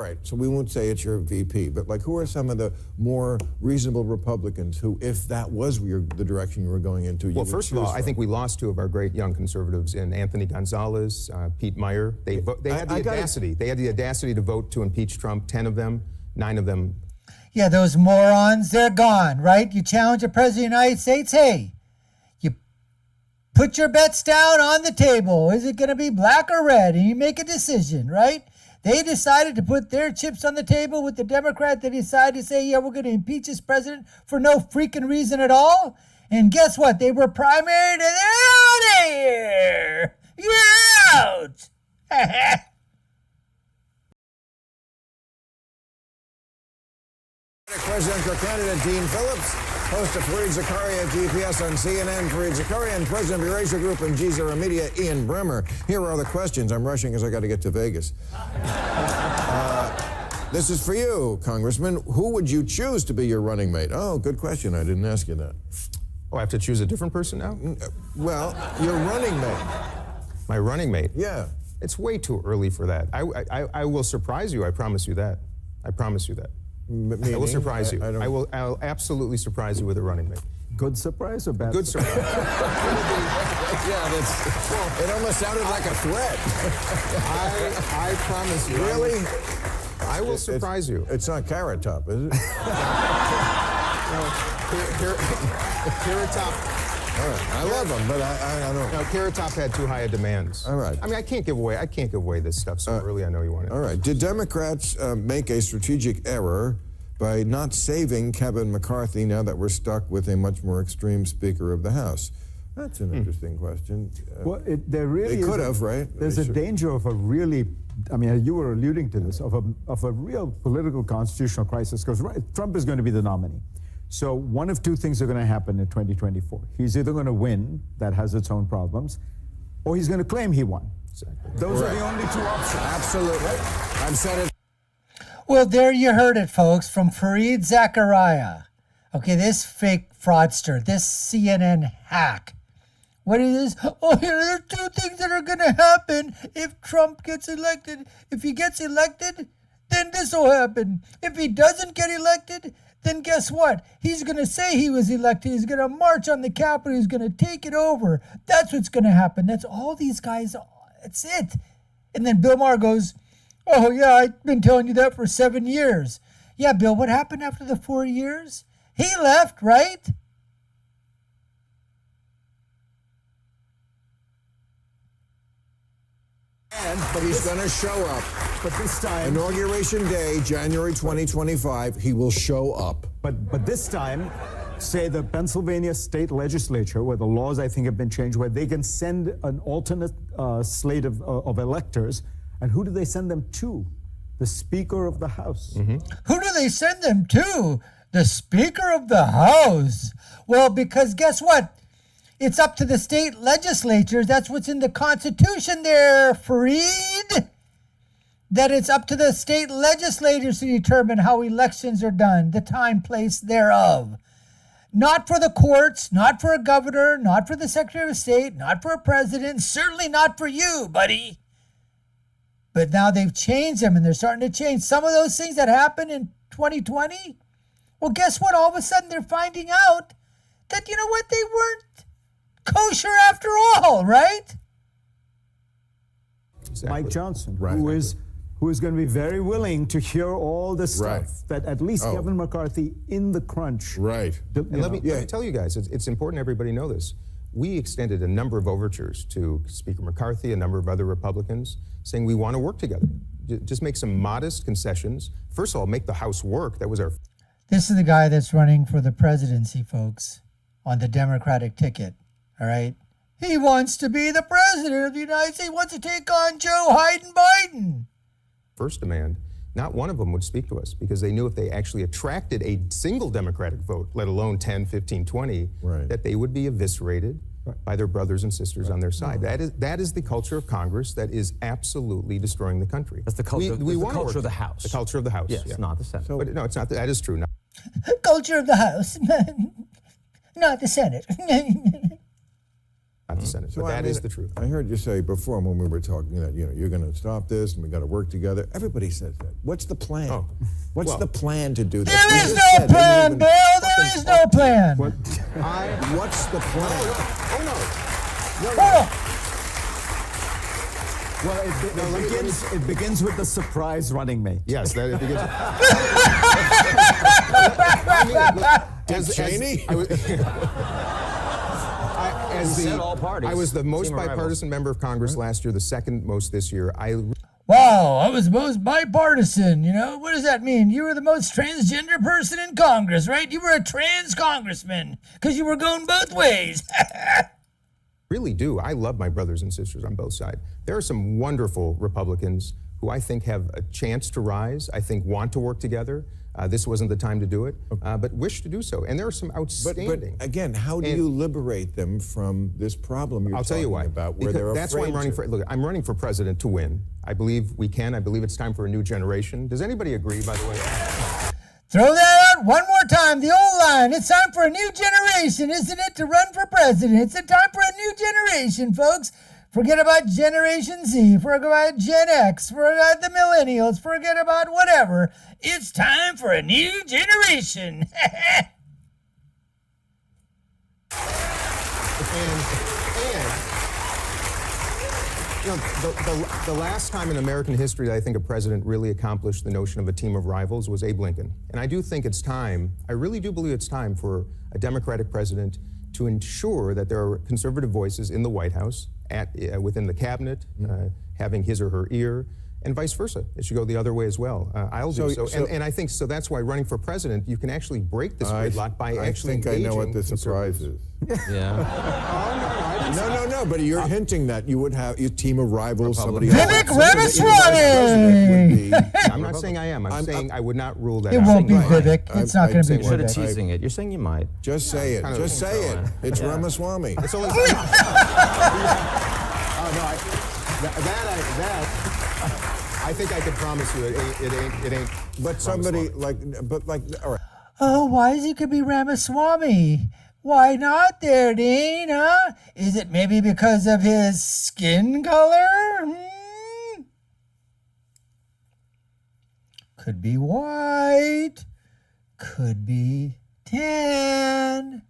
Right, so we won't say it's your VP, but like who are some of the more reasonable Republicans who, if that was the direction you were going into, you Well, would first of all, choose I from? think we lost two of our great young conservatives in Anthony Gonzalez, Pete Maher. They had the audacity. They had the audacity to vote to impeach Trump. 10 of them, 9 of them. Yeah, those morons, they're gone, right? You challenge the President of the United States, hey, you put your bets down on the table. Is it going to be black or red? And you make a decision, right? They decided to put their chips on the table with the Democrat. They decided to say, yeah, we're going to impeach this president for no freaking reason at all. And guess what? They were primaried and they're out of here. You're out. Presidential candidate Dean Phillips, host of Fareed Zakaria GPS on CNN, Fareed Zakaria, and president of Eurasia Group and G0 Media, Ian Bremmer. Here are the questions. I'm rushing because I got to get to Vegas. This is for you, Congressman. Who would you choose to be your running mate? Oh, good question. I didn't ask you that. Oh, I have to choose a different person now? Well, your running mate. My running mate? Yeah. It's way too early for that. I will surprise you. I promise you that. I promise you that. Meaning? I will surprise you. I'll absolutely surprise you with a running mate. Good surprise or bad? Good surprise. Yeah, it almost sounded like a threat. I promise you. Really? I will surprise you. It's not Carrot Top, is it? Carrot Top. All right. I love them, but I don't. No, Carrot Top had too high of demands. All right. I mean, I can't give away this stuff so early. I know you want it. All right. Did Democrats make a strategic error by not saving Kevin McCarthy now that we're stuck with a much more extreme Speaker of the House? That's an interesting question. Well, there really they could have, right? There's a danger of a really, I mean, you were alluding to this, of a real political constitutional crisis, because Trump is going to be the nominee. So one of two things are going to happen in 2024. He's either going to win, that has its own problems, or he's going to claim he won. Exactly. Those are the only two options. Absolutely. I've said it. Well, there you heard it, folks, from Fareed Zakaria. Okay, this fake fraudster, this CNN hack. What it is? Oh, here are two things that are going to happen if Trump gets elected. If he gets elected, then this will happen. If he doesn't get elected, then guess what? He's going to say he was elected. He's going to march on the Capitol. He's going to take it over. That's what's going to happen. That's all these guys. That's it. And then Bill Maher goes, oh, yeah, I've been telling you that for 7 years. Yeah, Bill, what happened after the 4 years? He left, right? But he's going to show up. But this time, Inauguration Day, January 2025, he will show up. But this time, say the Pennsylvania state legislature, where the laws I think have been changed, where they can send an alternate slate of electors, and who do they send them to? The Speaker of the House. Mm-hmm. Who do they send them to? The Speaker of the House. Well, because guess what? It's up to the state legislatures. That's what's in the Constitution there, Fareed. That it's up to the state legislatures to determine how elections are done, the time, place thereof. Not for the courts, not for a governor, not for the Secretary of State, not for a president, certainly not for you, buddy. But now they've changed them, and they're starting to change some of those things that happened in 2020. Well, guess what? All of a sudden they're finding out that, you know what, they weren't kosher after all, right? Mike Johnson, Right. who is going to be very willing to hear all the stuff Right. that at least Kevin McCarthy in the crunch. Right. And let me tell you guys, it's important everybody know this. We extended a number of overtures to Speaker McCarthy, a number of other Republicans, saying we want to work together. Just make some modest concessions. First of all, make the House work. That was our... This is the guy that's running for the presidency, folks, on the Democratic ticket, all right? He wants to be the president of the United States. He wants to take on Joe Biden. first demand, not one of them would speak to us because they knew if they actually attracted a single Democratic vote, let alone 10, 15, 20, Right. that they would be eviscerated by their brothers and sisters on their side. That is the culture of Congress that is absolutely destroying the country. That's the culture, We the wanna culture work of the together. House. The culture of the House. Yes, yeah. not the Senate. But no, it's not. That is true. No. Culture of the House, not the Senate. Not the Senate. So but that is the truth. I heard you say before when we were talking that you're going to stop this and we got to work together. Everybody says that. What's the plan? Oh. What's the plan to do that? There You is just no said they plan, didn't Bill. even There fucking is no plan. What's the plan? Oh, Well, it begins with the surprise running mate. Yes, that it begins. Cheney? I was the most bipartisan member of Congress last year, the second most this year. wow, I was the most bipartisan. You know, what does that mean? You were the most transgender person in Congress, right? You were a trans congressman because you were going both ways. Really do. I love my brothers and sisters on both sides. There are some wonderful Republicans who I think have a chance to rise, I think want to work together. This wasn't the time to do it, but wish to do so. And there are some outstanding. But again, how do you liberate them from this problem you're I'll tell you why. about where they're that's why I'm running for. Look, I'm running for president to win. I believe we can. I believe it's time for a new generation. Does anybody agree, by the way? Throw that out one more time, the old line. It's time for a new generation, isn't it, to run for president? It's a time for a new generation, folks. Forget about Generation Z, forget about Gen X, forget about the millennials, forget about whatever. It's time for a new generation. The last time in American history that I think a president really accomplished the notion of a team of rivals was Abe Lincoln. And I do think it's time, I really do believe it's time for a Democratic president to ensure that there are conservative voices in the White House, within the cabinet, having his or her ear, and vice versa. It should go the other way as well. I'll do so. And I think so. That's why running for president, you can actually break this gridlock by actually engaging. I know what the surprise is. Yeah. No. But you're hinting that you would have your team of rivals, somebody Vivek Ramaswamy. I'm not saying I am. I'm saying I would not rule that It out. won't be Vivek. It's not going to be saying Instead of Vivek. teasing it, you're saying you might. Just say it. Just say it. It's Ramaswamy. It's only. I think I could promise you it ain't. But somebody all right. Oh, why is it could be Ramaswamy? Why not there, Dean, huh? Is it maybe because of his skin color? Could be white. Could be tan.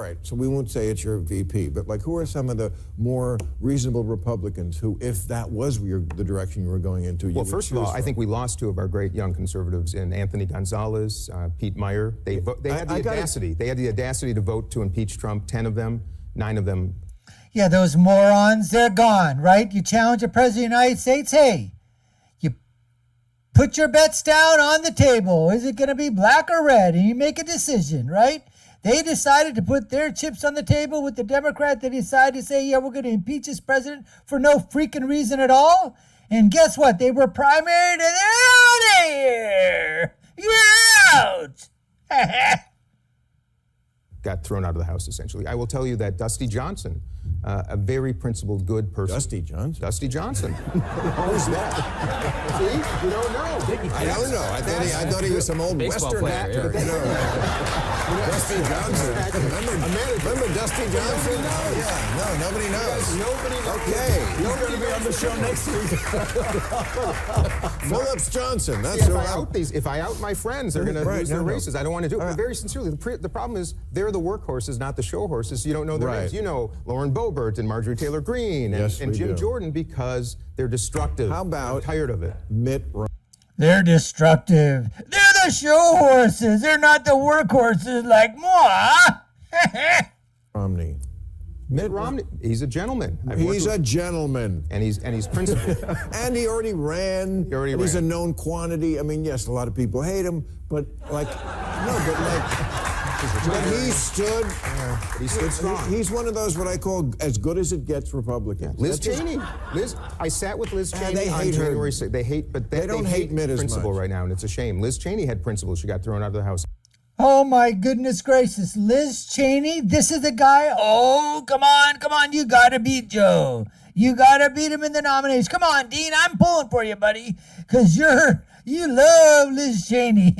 Right, so we won't say it's your VP, but who are some of the more reasonable Republicans who, if that was the direction you were going into, you Well, would first of all, choose I from? think we lost two of our great young conservatives in Anthony Gonzalez, Pete Maher. They had the audacity. They had the audacity to vote to impeach Trump. 10 of them, 9 of them. Yeah, those morons, they're gone, right? You challenge the President of the United States, hey, you put your bets down on the table. Is it going to be black or red? And you make a decision, right? They decided to put their chips on the table with the Democrat. They decided to say, yeah, we're going to impeach this president for no freaking reason at all. And guess what? They were primaried and they're out of here. You're out. Got thrown out of the House, essentially. I will tell you that Dusty Johnson, a very principled, good person. Dusty Johnson? Dusty Johnson. Who's that? See? You don't know. I don't know. I thought he was some old Baseball Western player, actor. Dusty Johnson. Remember Dusty Johnson? No, nobody knows. Nobody knows. Okay. He's going to be on the show next week. Phillips Johnson. That's If I out my friends, they're going to lose their races. I don't want to do it. But very sincerely, the problem is they're the workhorses, not the show horses. You don't know their names. You know Lauren Boebert and Marjorie Taylor Greene and Jim Jordan because they're destructive. How about I'm tired of it. Mitt Romney? They're destructive. They're the show horses. They're not the workhorses like moi. Romney. Mitt Romney, he's a gentleman. He's a gentleman. And he's principled. And he already ran. He's a known quantity. I mean, yes, a lot of people hate him, but but he stood. He stood strong. He's one of those what I call as good as it gets Republicans. Liz Cheney. I sat with Liz Cheney they on hate her. January 6th. They hate, but They don't hate Mitt as principle much. right now, and it's a shame. Liz Cheney had principle. She got thrown out of the House. Oh my goodness gracious. Liz Cheney, this is the guy. Oh, come on. You got to beat Joe. You got to beat him in the nominations. Come on, Dean, I'm pulling for you, buddy. Because you're You love Liz Cheney,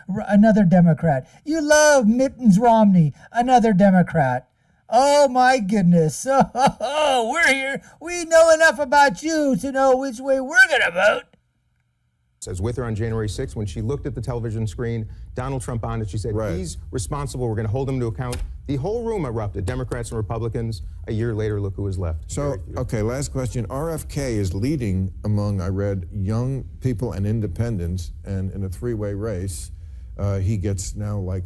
another Democrat. You love Mittens Romney, another Democrat. Oh my goodness. Oh, we're here. We know enough about you to know which way we're going to vote. Says with her on January 6th, when she looked at the television screen, Donald Trump on it, she said, he's responsible, we're going to hold him to account. The whole room erupted, Democrats and Republicans. A year later, look who was left. So, okay, last question. RFK is leading among, I read, young people and independents, and in a three-way race, he gets now like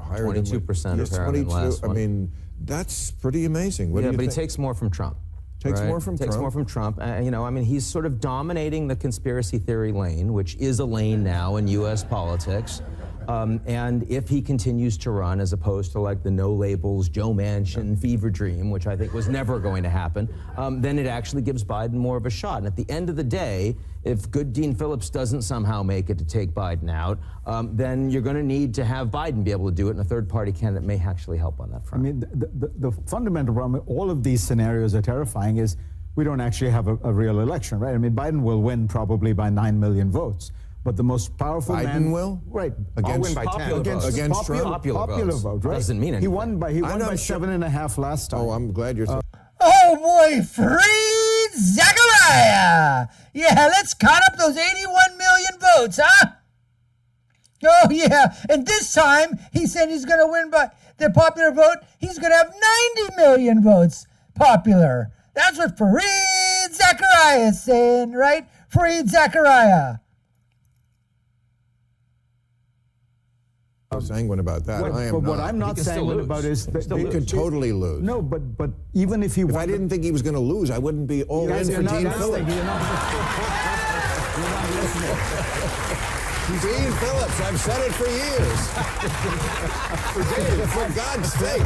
higher 22% apparently in the last one. I mean, that's pretty amazing. What do you but think? he takes more from Trump. Takes more from Trump. Takes more from Trump. You know, I mean, he's sort of dominating the conspiracy theory lane, which is a lane now in U.S. politics. And if he continues to run, as opposed to like the no labels, Joe Manchin fever dream, which I think was never going to happen, then it actually gives Biden more of a shot. And at the end of the day, if good Dean Phillips doesn't somehow make it to take Biden out, then you're going to need to have Biden be able to do it, and a third-party candidate may actually help on that front. I mean, the fundamental problem, all of these scenarios are terrifying, is we don't actually have a real election, right? I mean, Biden will win probably by 9 million votes. But the most powerful Biden will? Right. I'll win by 10. Against Trump? Popular vote, right? Doesn't mean anything. He won by 7.5 last time. Oh, I'm glad you're saying. Oh boy, free Zachariah! Yeah, let's count up those 81 million votes, huh? Oh yeah, and this time he said he's going to win by the popular vote. He's going to have 90 million votes popular. That's what Fareed Zachariah is saying, right? Fareed Zachariah. I'm sanguine about that. I am but not. what I'm not sanguine about is that He could totally lose. No, but even if he If I didn't think he was going to lose, I wouldn't be all in for Dean Phillips. You're not listening. Dean Phillips, I've said it for years. For God's sake.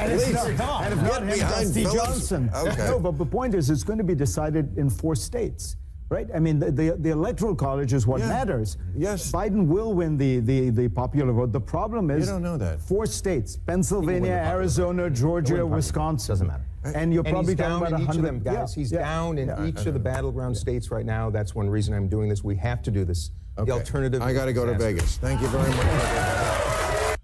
And if not him, behind Dusty Phillips. Johnson. Okay. No, but the point is, it's going to be decided in 4 states. Right? I mean, the Electoral College is what matters. Yes. Biden will win the popular vote. The problem is... You don't know that. 4 states, Pennsylvania, Arizona, Georgia, Wisconsin. Doesn't matter. And you're And probably he's down talking about in each 100... of them, guys. He's down in each of the battleground states right now. That's one reason I'm doing this. We have to do this. Okay. The alternative... I got to go to Vegas. Thank you very much.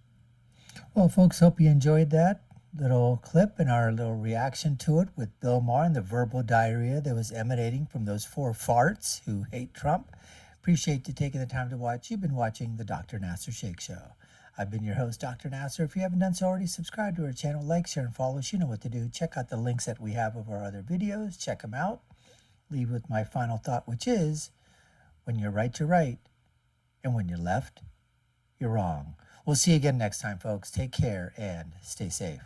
Well, folks, hope you enjoyed that little clip and our little reaction to it with Bill Maher and the verbal diarrhea that was emanating from those 4 farts who hate Trump. Appreciate you taking the time to watch. You've been watching the Dr. Nasir Shaikh Show. I've been your host, Dr. Nasir. If you haven't done so already, subscribe to our channel, like, share, and follow us. You know what to do. Check out the links that we have of our other videos. Check them out. Leave with my final thought, which is, when you're right, you're right. And when you're left, you're wrong. We'll see you again next time, folks. Take care and stay safe.